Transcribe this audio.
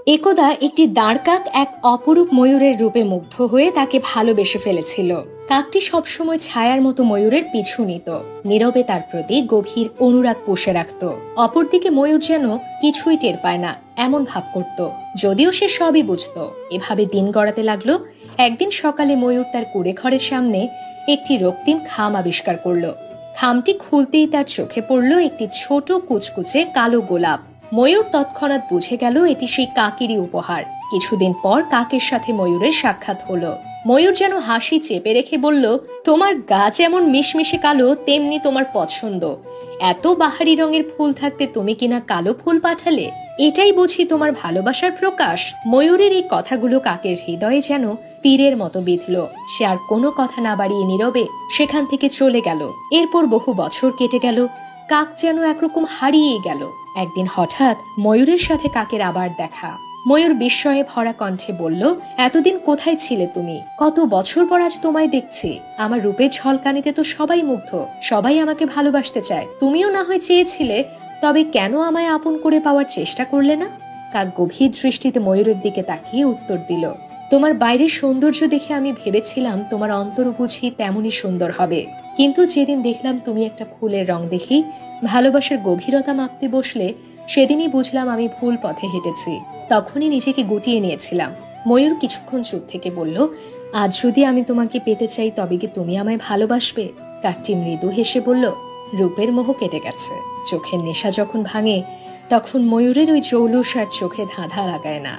একদা একটি দাঁড় কাক এক অপরূপ ময়ূরের রূপে মুগ্ধ হয়ে তাকে ভালোবেসে ফেলেছিল। কাকটি সবসময় ছায়ার মতো ময়ূরের পিছু নিত, নীরবে তার প্রতি গভীর অনুরাগ পুষে রাখত। অপরদিকে ময়ূর যেন কিছুই টের পায় না এমন ভাব করত, যদিও সে সবই বুঝত। এভাবে দিন গড়াতে লাগলো। একদিন সকালে ময়ূর তার কুড়ে ঘরের সামনে একটি রক্তিম খাম আবিষ্কার করলো। খামটি খুলতেই তার চোখে পড়ল একটি ছোট কুচকুচে কালো গোলাপ। ময়ূর তৎক্ষণাৎ বুঝে গেল এটি সেই কাকেরই উপহার। কিছুদিন পর কাকের সাথে ময়ূরের সাক্ষাৎ হলো। ময়ূর যেন হাসি চেপে রেখে বলল, তোমার গা যেমন মিশমিশে কালো তেমনি তোমার পছন্দ। এত বাহারি রঙের ফুল থাকতে তুমি কিনা কালো ফুল পাঠালে, এটাই বুঝি তোমার ভালোবাসার প্রকাশ। ময়ূরের এই কথাগুলো কাকের হৃদয়ে যেন তীরের মতো বিঁধল। সে আর কোনো কথা না বাড়িয়ে নীরবে সেখান থেকে চলে গেল। এরপর বহু বছর কেটে গেল। কাক যেন একরকম হারিয়ে গেল। একদিন হঠাৎ ময়ূরের সাথে কাকের আবার দেখা। ময়ূর বিস্ময়ে ভরা কণ্ঠে বলল, এতদিন কোথায় ছিলে তুমি? কত বছর পর আজ তোমায় দেখছি। আমার রূপের ঝলকানিতে তো সবাই মুগ্ধ, সবাই আমাকে ভালোবাসতে চায়। তুমিও না হয় চেয়েছিলে, তবে কেন আমায় আপন করে পাওয়ার চেষ্টা করলে না? কাক গভীর দৃষ্টিতে ময়ূরের দিকে তাকিয়ে উত্তর দিল, তোমার বাইরের সৌন্দর্য দেখে আমি ভেবেছিলাম তোমার অন্তর বুঝি তেমনই সুন্দর হবে। কিন্তু যেদিন দেখলাম তুমি একটা ফুলের রং দেখি ভালোবাসার গভীরতা মাপতে বসলে, সেদিনই বুঝলাম আমি ভুল পথে হেঁটেছি। তখনই নিজেকে গুটিয়ে নিয়েছিলাম। ময়ূর কিছুক্ষণ চুপ থেকে বলল, আজ যদি আমি তোমাকে পেতে চাই তবে কি তুমি আমায় ভালোবাসবে? কাকটি মৃদু হেসে বলল, রূপের মোহ কেটে গেছে। চোখের নেশা যখন ভাঙে তখন ময়ূরের ওই জৌলুস আর চোখে ধাঁধা লাগায় না।